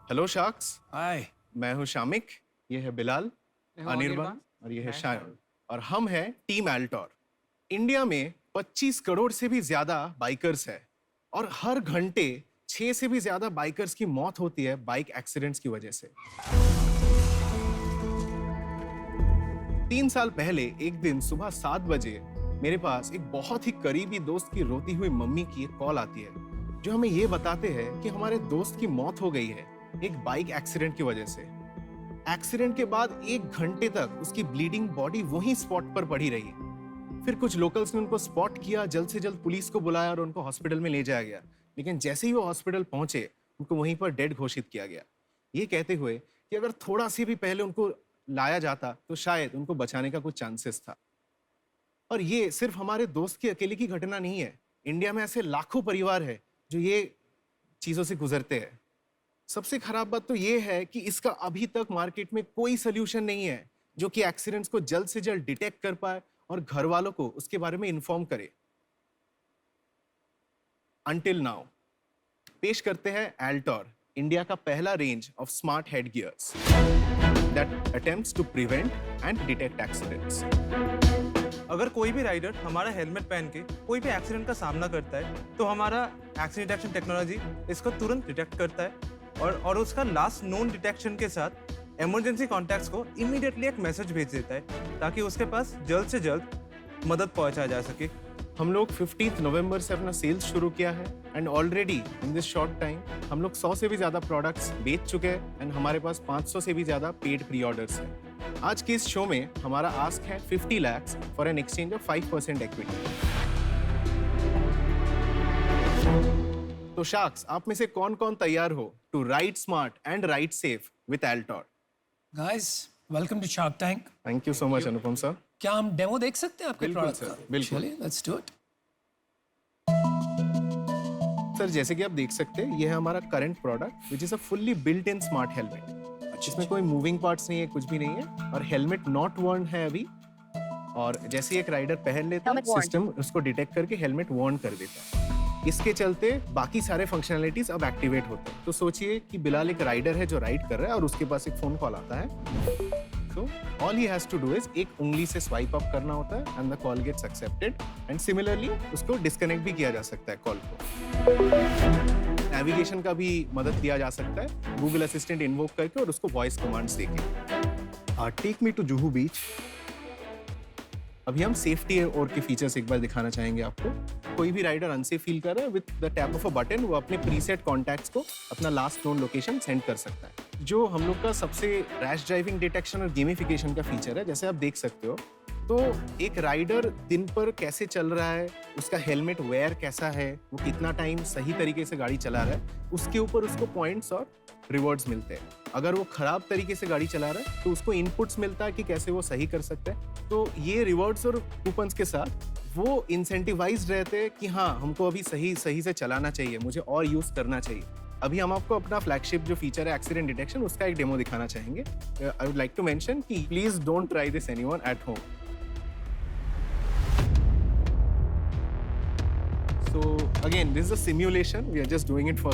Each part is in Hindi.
हेलो शार्क्स, हाय। मैं हूं शामिक, ये है बिलाल, अनिर्बान और ये है शायन और हम हैं टीम एल्टोर। इंडिया में 25 करोड़ से भी ज्यादा बाइकर्स है और हर घंटे 6 से भी ज्यादा बाइकर्स की मौत होती है बाइक एक्सीडेंट्स की वजह से। 3 साल पहले एक दिन सुबह 7 बजे मेरे पास एक बहुत ही करीबी दोस्त की रोती हुई मम्मी की एक कॉल आती है जो हमें ये बताते हैं कि हमारे दोस्त की मौत हो गई है एक बाइक एक्सीडेंट की वजह से। एक्सीडेंट के बाद 1 घंटे तक उसकी ब्लीडिंग बॉडी वहीं स्पॉट पर पड़ी रही। फिर कुछ लोकल्स ने उनको स्पॉट किया, जल्द से जल्द पुलिस को बुलाया और उनको हॉस्पिटल में ले जाया गया। लेकिन जैसे ही वो हॉस्पिटल पहुंचे उनको वहीं पर डेड घोषित किया गया, ये कहते हुए कि अगर थोड़ा सी भी पहले उनको लाया जाता तो शायद उनको बचाने का कुछ चांसेस था। और ये सिर्फ हमारे दोस्त की अकेले की घटना नहीं है, इंडिया में ऐसे लाखों परिवार है जो ये चीजों से गुजरते हैं। सबसे खराब बात तो ये है कि इसका अभी तक मार्केट में कोई सोल्यूशन नहीं है जो कि एक्सीडेंट्स को जल्द से जल्द डिटेक्ट कर पाए और घर वालों को उसके बारे में इन्फॉर्म करे। अंटिल नाउ पेश करते हैं एल्टोर, इंडिया का पहला range of smart head gears that attempts to prevent and detect accidents. अगर कोई भी राइडर हमारा हेलमेट पहन के कोई भी एक्सीडेंट का सामना करता है तो हमारा एक्सीडेंट डिटेक्शन टेक्नोलॉजी इसको तुरंत डिटेक्ट करता है और उसका लास्ट नोन डिटेक्शन के साथ इमरजेंसी कॉन्टैक्ट्स को इमीडिएटली एक मैसेज भेज देता है ताकि उसके पास जल्द से जल्द मदद पहुंचाया जा सके। हम लोग 15 नवंबर से अपना सेल्स शुरू किया है and already in this short time हम लोग 100 से भी ज्यादा प्रोडक्ट्स बेच चुके हैं एंड हमारे पास 500 से भी ज्यादा पेड प्री ऑर्डर्स हैं। आज के इस शो में हमारा आस्क है 50 lakhs for an exchange of 5% equity. तो शार्क्स, आप में से कौन कौन तैयार हो to ride smart and ride safe with Altor? Guys, welcome to shark tank. Thank you so much Anupam sir. क्या हम डेमो देख सकते हैं आपके बिल्कुल प्रोडक्ट सर, का? बिल्कुल। चलिए, लेट्स डू इट। सर जैसे कि आप देख सकते हैं, ये है हमारा current product which is a fully built in smart helmet. इसमें कोई मूविंग पार्ट्स नहीं है, कुछ भी नहीं है और हेलमेट नॉट वर्न है अभी। और जैसे ही एक राइडर पहन लेता है, सिस्टम उसको डिटेक्ट करके हेलमेट वर्न कर देता है। इसके चलते बाकी सारे फंक्शनैलिटीज अब एक्टिवेट होते हैं। तो सोचिए कि बिलाल एक राइडर है जो राइड कर रहा है और उसके पास एक फोन कॉल आता है। So all he has to do is एक उंगली से स्वाइप अप करना होता है and the call gets accepted and similarly उसको डिस्कनेक्ट भी किया जा सकता है कॉल को। नेविगेशन का भी मदद दिया जा सकता है गूगल असिस्टेंट इन्वोक करके और उसको वॉइस कमांड्स देके। टेक मी टू जुहू बीच। अभी हम सेफ्टी और के फीचर्स एक बार दिखाना चाहेंगे आपको। कोई भी राइडर अनसेफ फील कर रहा है, with the tap of a button वो अपने प्रीसेट कॉन्टैक्ट्स को अपना लास्ट नोन लोकेशन सेंड कर सकता है। जो हम लोग का सबसे रैश ड्राइविंग डिटेक्शन और गेमिफिकेशन का फीचर है, जैसे आप देख सकते हो, तो एक राइडर दिन पर कैसे चल रहा है, उसका हेलमेट वेयर कैसा है, वो कितना टाइम सही तरीके से गाड़ी चला रहा है, उसके ऊपर उसको पॉइंट्स और रिवॉर्ड्स मिलते हैं। अगर वो खराब तरीके से गाड़ी चला रहा है तो उसको इनपुट्स मिलता है कि कैसे वो सही कर सकता है। तो ये रिवॉर्ड्स और कूपन्स के साथ वो इंसेंटिवाइज्ड रहते हैं कि हाँ, हमको अभी सही से चलाना चाहिए, मुझे और यूज करना चाहिए। अभी हम आपको अपना फ्लैगशिप जो फीचर है एक्सीडेंट डिटेक्शन, उसका एक डेमो दिखाना चाहेंगे। I would like to mention कि please don't try this anyone at home. So again, this is a simulation. We are just doing it for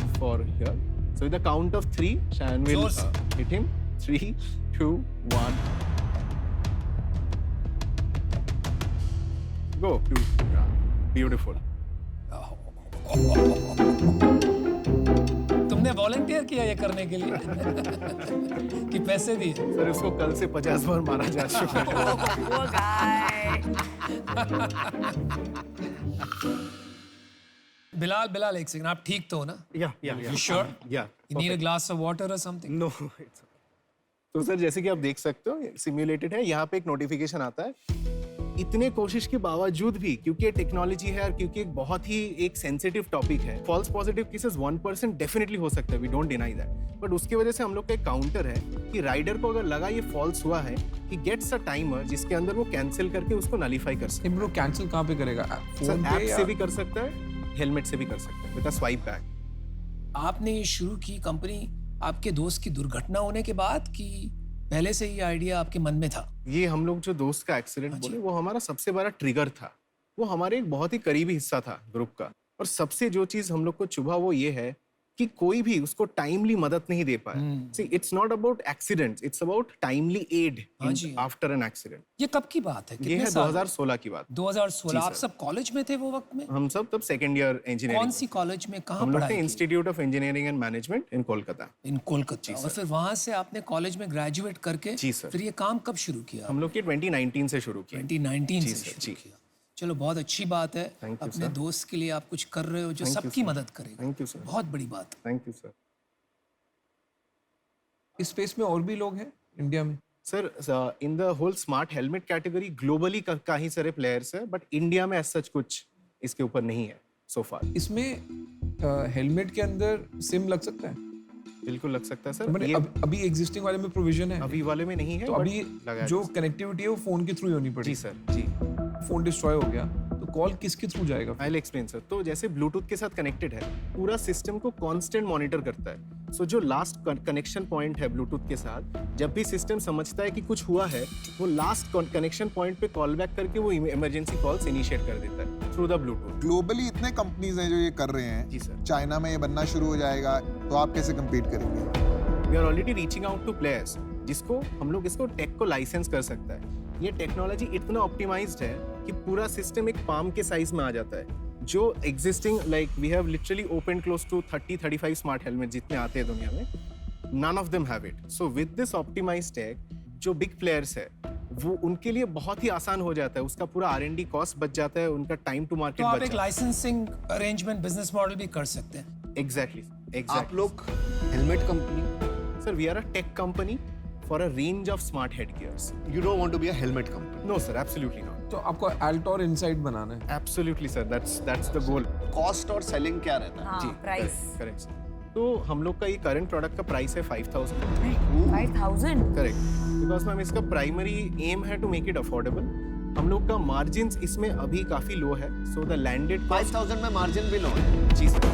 here. So with the count of 3, Shayan will hit him. 3, 2, 1. Go. Beautiful. तुमने वॉलंटियर किया ये करने के लिए कि पैसे दिए? सर इसको कल से 50 बार मारा जा चुका है। Poor guy. बिलाल, एक सेकंड, आप ठीक तो हो ना? Yeah. You sure? Yeah. You need a glass of water or something? No. तो सर जैसे कि आप देख सकते हो, सिम्युलेटेड है। यहाँ पे एक नोटिफिकेशन आता है। इतने कोशिश के बावजूद भी, क्योंकि ये टेक्नोलॉजी है और क्योंकि एक बहुत ही एक सेंसिटिव टॉपिक है, फॉल्स पॉजिटिव केसेस 1% डेफिनेटली हो सकता है, we don't deny that. But उसकी वजह से हम लोग का एक काउंटर है कि राइडर को अगर लगा ये फॉल्स हुआ है, कि गेट्स अ टाइमर जिसके अंदर वो कैंसिल करके उसको नलीफाई कर सकता है। ब्रो कैंसिल कहाँ पे करेगा? सर ऐप से भी कर सकता है, हेलमेट से भी कर सकता है विद अ स्वाइप बैक। आपने ये शुरू की कंपनी आपके दोस्त की दुर्घटना होने के बाद कि पहले से ही आइडिया आपके मन में था? ये हम लोग जो दोस्त का एक्सीडेंट बोले, वो हमारा सबसे बड़ा ट्रिगर था। वो हमारे एक बहुत ही करीबी हिस्सा था ग्रुप का। और सबसे जो चीज हम लोग को चुभा वो ये है कि कोई भी उसको टाइमली मदद नहीं दे पाया। See it's not about accidents, it's about timely aid after an accident. ये कब की बात है? ये कितने है साल? 2016 की बात। 2016। आप सब कॉलेज में थे वो वक्त में? हम सब तब सेकंड ईयर इंजीनियरिंग। कौन सी कॉलेज में, कहाँ हम लोग थे पढ़ाई की? Institute of engineering and management in Kolkata. In Kolkata. और फिर वहां से आपने कॉलेज में ग्रेजुएट करके जी सर। फिर ये काम कब शुरू किया? हम लोग के 2019 से शुरू किया। 2019 से सर, शुरू जी। किया। चलो बहुत अच्छी बात है। Thank you, अपने sir. दोस्त के लिए आप कुछ कर रहे हो जो सबकी मदद करेगा। Thank you sir. बहुत बड़ी बात है। Thank you sir. इस स्पेस में और भी लोग हैं इंडिया में? Sir in the whole smart helmet category globally काफी सारे प्लेयर्स है, बट इंडिया में सच कुछ इसके ऊपर नहीं है सो फार। इसमें हेलमेट के अंदर सिम लग सकता है? बिल्कुल लग सकता है सर। मैंने ये अभी एग्जिस्टिंग वाले में प्रोविजन है? अभी वाले में नहीं है, तो but अभी लगाया जो जा कनेक्टिविटी है वो फोन के थ्रू ही होनी सकता है। पड़ेगी। जी सर जी। फोन डिस्ट्रॉय हो गया तो कॉल किसके थ्रू जाएगा? I will explain sir. तो जैसे ब्लूटूथ के साथ कनेक्टेड है, पूरा सिस्टम को कांस्टेंट मॉनिटर करता है। सो जो लास्ट कनेक्शन पॉइंट है ब्लूटूथ के साथ, जब भी सिस्टम समझता है कि कुछ हुआ है, वो लास्ट कनेक्शन पॉइंट पे कॉल बैक करके वो इमरजेंसी कॉल्स इनिशिएट कर देता है थ्रू द ब्लूटूथ। ग्लोबली इतने कंपनीज हैं जो ये कर रहे हैं। जी सर। चाइना में ये बनना शुरू हो जाएगा तो आप कैसे compete करेंगे? We are already reaching out to players जिसको हम लोग इसको टेक को लाइसेंस कर सकता है। ये टेक्नोलॉजी इतना ऑप्टिमाइज्ड है कि पूरा सिस्टम एक पाम के साइज में आ जाता है। जो existing like we have literally open close to 30-35 smart helmet जितने आते हैं दुनिया में, none of them have it. So with this optimized tech, जो बिग प्लेयर्स है वो उनके लिए बहुत ही आसान हो जाता है। उसका पूरा R&D कॉस्ट बच जाता है, उनका टाइम टू तो मार्केट आप बच एक जाता है। लाइसेंसिंग अरेंजमेंट बिजनेस मॉडल भी कर सकते हैं। एग्जैक्टली आप लोग helmet company, sir we are a tech company for a range of smart headgears. You don't want to be a helmet company. No sir, absolutely not. तो आपको अल्टोर इनसाइड बनाना है? Absolutely sir, that's the goal. Cost और सेलिंग क्या रहता है? जी, प्राइस करेक्ट सर। तो हम लोग का ये करंट प्रोडक्ट का प्राइस है 5000। 5000। करेक्ट, बिकॉज मैम इसका प्राइमरी एम है टू मेक इट अफोर्डेबल। हम लोग का मार्जिन्स इसमें अभी काफी लो है, सो द लैंडेड 5000 में मार्जिन भी लो है। जी sir.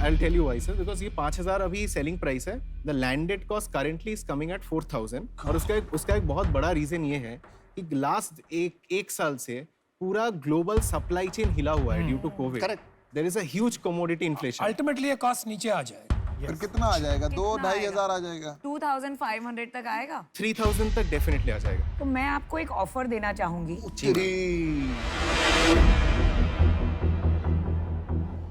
I'll tell you why sir, because ये 5000 अभी सेलिंग प्राइस है। The landed cost currently is coming at 4000 और उसका एक बहुत बड़ा रीजन ये है कि लास्ट एक साल से पूरा ग्लोबल सप्लाई चेन हिला हुआ है due to COVID. Correct. There is a huge commodity inflation. Ultimately ये कॉस्ट नीचे आ जाएगा। फिर कितना आ जाएगा? 2-2.5 आएगा? हजार आ जाएगा। 2500 तक आएगा। 3000 तक डेफिनेटली आ जाएगा। तो मैं आपको एक ऑफर देना चाहूंगी।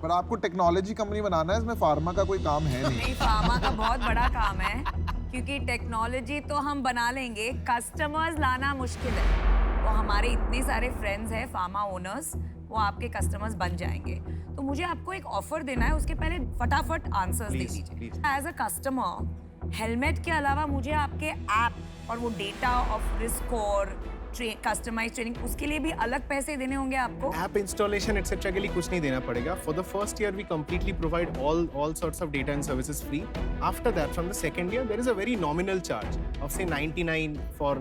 पर आपको टेक्नोलॉजी कंपनी बनाना है, इसमें फार्मा का कोई काम है नहीं। नहीं, फार्मा का बहुत बड़ा काम है, क्योंकि टेक्नोलॉजी तो हम बना लेंगे, कस्टमर्स लाना मुश्किल है। तो हमारे इतने सारे फ्रेंड्स हैं फार्मा ओनर्स, वो आपके कस्टमर्स बन जाएंगे। तो मुझे आपको एक ऑफर देना है, उसके पहले फटाफट आंसर्स दे Please, दीजिए। please. As a customer, helmet के अलावा मुझे आपके ऐप और वो डेटा ऑफ रिस्क और कस्टमाइज ट्रेनिंग, उसके लिए भी अलग पैसे देने होंगे आपको। ऐप इंस्टॉलेशन एक्सेट्रा के लिए कुछ नहीं देना पड़ेगा। For the first year we completely provide all sorts of data and services free. After that, from the second year, there is a very nominal charge of say 99 for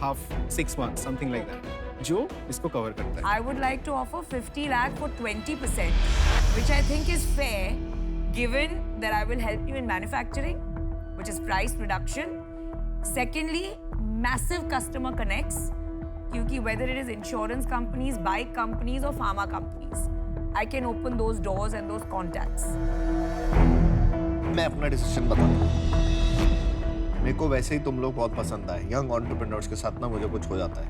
half 6 months, something like that, जो इसको कवर करता है। I would like to offer 50 lakh for 20%, which I think is fair, given that I will help you in manufacturing, which is price reduction. Secondly, massive customer connects, क्योंकि whether it is insurance companies, bike companies or pharma companies, I can open those doors and those contacts. मैं अपना डिसीजन बताता हूँ। मेरे को वैसे ही तुम लोग बहुत पसंद आए। यंग एंटरप्रेन्योर्स के साथ ना मुझे कुछ हो जाता है।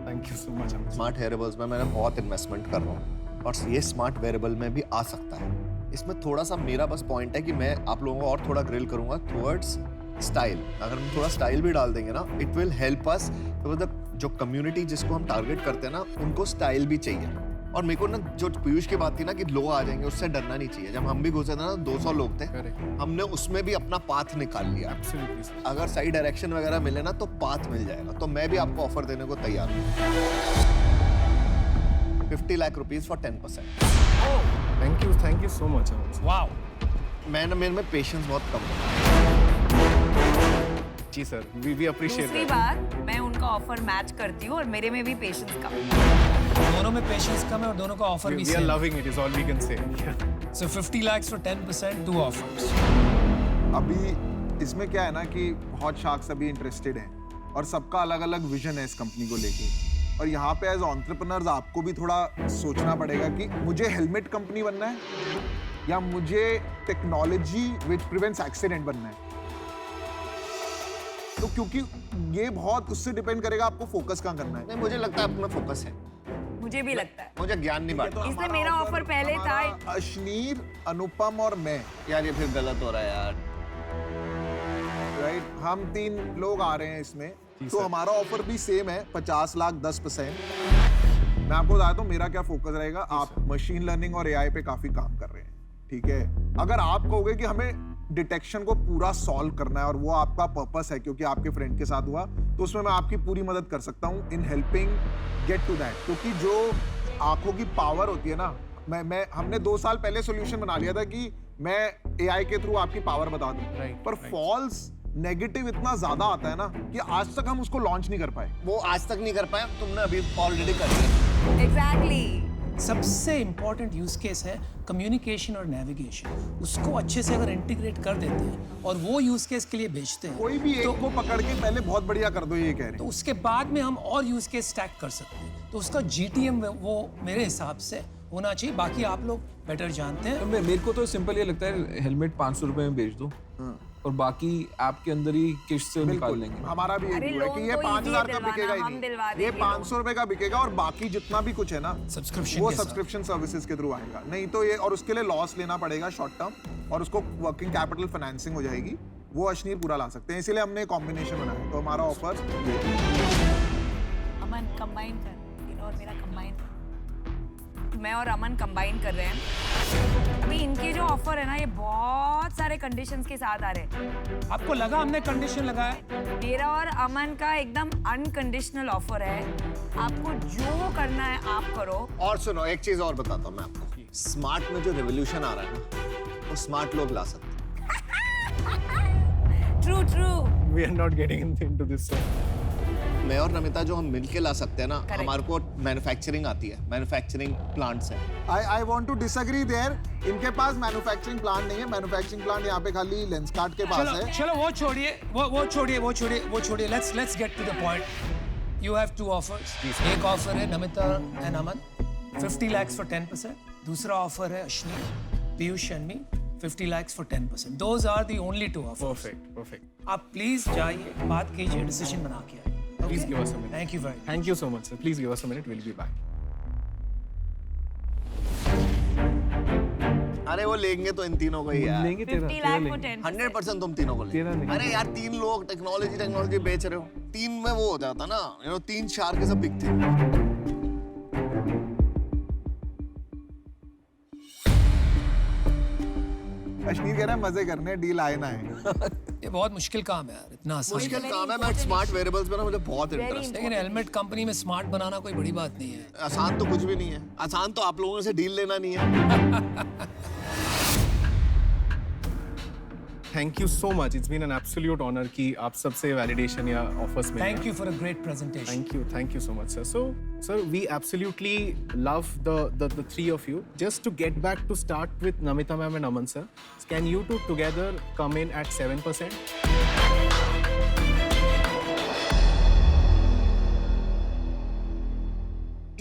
Thank you so much. Smart wearables में मैंने बहुत इन्वेस्टमेंट कर रहा हूँ और ये स्मार्ट वेयरेबल में भी आ सकता है। इसमें थोड़ा सा मेरा बस पॉइंट है कि मैं आप लोगों को और थोड़ा ग्रिल करूंगा टुवर्ड्स स्टाइल। अगर हम थोड़ा स्टाइल भी डाल देंगे ना, इट विल हेल्प अस। तो मतलब जो कम्युनिटी जिसको हम टारगेट करते हैं ना, उनको स्टाइल भी चाहिए। और मेरे को ना जो पीयूष की बात थी ना कि लोग आ जाएंगे, उससे डरना नहीं चाहिए। जब हम भी घुसे थे ना 200 लोग थे, हमने उसमें भी अपना पाथ निकाल लिया। Absolutely, sir. अगर सही डायरेक्शन वगैरह मिले ना तो पाथ मिल जाएगा। तो मैं भी आपको ऑफर देने को तैयार हूँ। 50 lakh rupees for 10%। Thank you so much. Wow. मेरे में पेशेंस बहुत कम है। जी सर, we appreciate दूसरी that. बात, मैं उनका ऑफर मैच करती हूँ और मेरे में भी पेशेंस कम है। दोनों में पेशेंस कम है और दोनों का ऑफर भी We are same. loving it, is all we can say. So 50 lakhs for 10%, 2 offers. अभी इसमें क्या है ना कि बहुत शार्क्स अभी इंटरेस्टेड हैं और सबका अलग अलग विजन है इस कंपनी को लेके। और यहाँ पे एज एंटरप्रेन्योर्स आपको भी थोड़ा सोचना पड़ेगा कि मुझे हेलमेट कंपनी बनना है या मुझे टेक्नोलॉजी विच प्रिवेंट्स एक्सीडेंट बनना है। तो क्योंकि ये बहुत उससे डिपेंड करेगा आपको फोकस कहाँ करना है। नहीं, मुझे लगता है अपना फोकस है, मुझे भी लगता है। मुझे ज्ञान नहीं बांटना। इसलिए मेरा ऑफर पहले था। अश्नीर, अनुपम और मैं, यार ये फिर गलत हो रहा है यार। राइट, हम 3 लोग आ रहे हैं इसमें, तो हमारा ऑफर भी सेम है, 50 लाख 10%। मैं आपको बताता हूँ मेरा क्या फोकस रहेगा। आप मशीन लर्निंग और एआई पे काफी काम कर रहे हैं, ठीक है। अगर आप कहोगे कि हमें डिटेक्शन को पूरा सॉल्व करना है और वो आपका पर्पस है क्योंकि आपके फ्रेंड के साथ हुआ, तो उसमें मैं आपकी पूरी मदद कर सकता हूँ in helping get to that. क्योंकि जो आंखों की पावर होती है ना, हमने 2 साल पहले सोल्यूशन बना लिया था कि मैं एआई के थ्रू आपकी पावर बता दूं, पर फॉल्स नेगेटिव इतना ज्यादा आता है ना कि आज तक हम उसको लॉन्च नहीं कर पाए। वो आज तक नहीं कर पाए, तुमने अभी ऑलरेडी कर लिया। एग्जैक्टली। सबसे इंपॉर्टेंट यूज केस है कम्युनिकेशन और नेविगेशन। उसको अच्छे से अगर इंटीग्रेट कर देते हैं और वो यूज केस के लिए बेचते हैं, कोई भी एक को पकड़ के पहले बहुत बढ़िया कर दो, ये कह रहे तो हैं। उसके बाद में हम और यूज केस स्टैक कर सकते हैं। तो उसका जीटीएम वो मेरे हिसाब से होना चाहिए। बाकी आप लोग बेटर जानते हैं। तो मेरे को तो सिंपल ये लगता है हेलमेट 500 रुपए में बेच दो और बाकी ऐप के अंदर ही किस्त से निकाल लेंगे। हमारा भी अरे एक है कि ये लोन तो 5000 easy का है बिकेगा ही हम दिलवा नहीं, ये देंगे 500 रुपए का बिकेगा और बाकी जितना भी कुछ है ना सब्सक्रिप्शन वो के साथ। सब्सक्रिप्शन सर्विसेज के थ्रू आएगा। नहीं तो ये, और उसके लिए लॉस लेना पड़ेगा शॉर्ट टर्म, और उसको वर्किंग कैपिटल फाइनेंसिंग हो जाएगी। वो अश्नीर पूरा ला सकते हैं, इसीलिए हमने कॉम्बिनेशन बनाया। तो हमारा ऑफर अमन कंबाइन कर, और मेरा कंबाइन, मैं और अमन कंबाइन कर रहे हैं। अभी इनके जो ऑफर है ना, ये बहुत सारे कंडीशंस के साथ आ रहे हैं। आपको लगा हमने कंडीशन लगाया? मेरा और अमन का एकदम अनकंडीशनल ऑफर है। आपको जो करना है आप करो। और सुनो, एक चीज और बताता हूँ मैं आपको। स्मार्ट में जो रेवोल्यूशन आ रहा है ना, वो स्मार्ट लोग ला सकते हैं। True true. We are not getting into this, sir. मैं और नमिता जो हम मिलके ला सकते हैं ना, Correct. हमारे को मैन्युफैक्चरिंग आती है, मैन्युफैक्चरिंग प्लांट्स है। I want to disagree there. इनके पास मैन्युफैक्चरिंग प्लांट नहीं है। मैन्युफैक्चरिंग प्लांट यहाँ पे खाली लेंसकार्ट के पास है। चलो वो छोड़िए। Let's get to the point. You have 2 offers. एक ऑफर है Namita and Aman, 50 lakhs for 10%. दूसरा ऑफर है Ashneer, Peyush and me, 50 lakhs for 10%. Those are the only 2 offers. Perfect. आप प्लीज जाइए, बात कीजिए, डिसीजन बना के आइए। Please give us a minute. Thank you very much. Thank you so much, sir. Please give us a minute. We'll be back. अरे वो लेंगे तो इन तीनों को ही यार। लेंगे 50 लाख for 10%। 100% तुम तीनों को तेरा लेंगे। लेंगे। अरे यार 3 लोग टेक्नोलॉजी बेच रहे हो, 3 में वो हो जाता ना, 3 shark is a big thing. Ashneer कह रहा है मजे करने, डील आए ना है। ये बहुत मुश्किल काम है यार, इतना आसान मुश्किल नहीं। काम है, मैं स्मार्ट वेयरेबल्स में ना मुझे बहुत इंटरेस्ट है। लेकिन हेलमेट कंपनी में स्मार्ट बनाना कोई बड़ी बात नहीं है। आसान तो कुछ भी नहीं है, आसान तो आप लोगों से डील लेना नहीं है। Thank you so much. It's been an absolute honor कि आप सबसे validation या offers मिले। Thank you for a great presentation. Thank you so much, sir. So, sir, we absolutely love the 3 of you. Just to get back to start with Namita ma'am and Aman sir, can you two together come in at 7%?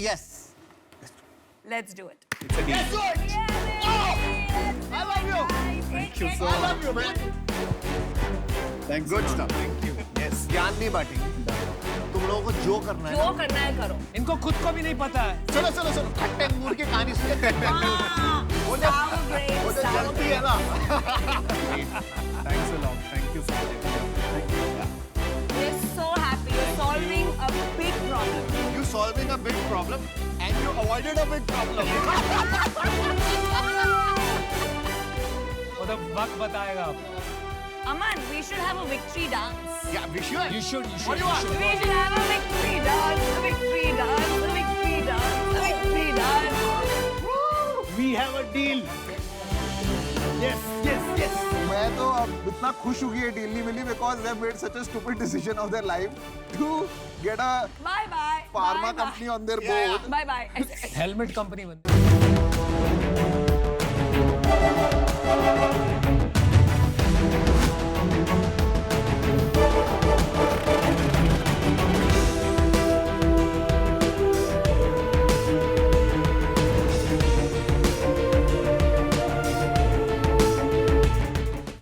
Yes. Let's do it. It's a deal. Let's do it. I love you. Thank you I love you, man. Thanks. Good stuff. Thank you. Yes. ज्ञान नहीं बांटेंगे। तुम लोगों को जो करना है जो ना, करना है करो। इनको खुद को भी नहीं पता है। चलो खट्टे अंगूर की कहानी सुनो। वो जो Sound great, वो जो sound जलती है ना। Thanks a lot. Thank you so much. Thank you. We're so happy. You're solving a big problem. You solving a big problem and you avoided a big problem. वो तो वक्त बताएगा आपको। Aman, we should have a victory dance. Yeah, we should. You should. What do you want? We should have a victory dance. A victory dance. A victory dance. A victory dance. We have a deal. Yes. मैं तो अब इतना खुश हूँ कि ये डील नहीं मिली because they made such a stupid decision of their life to get a Bye bye. pharma company on their board. Bye bye. Helmet company बन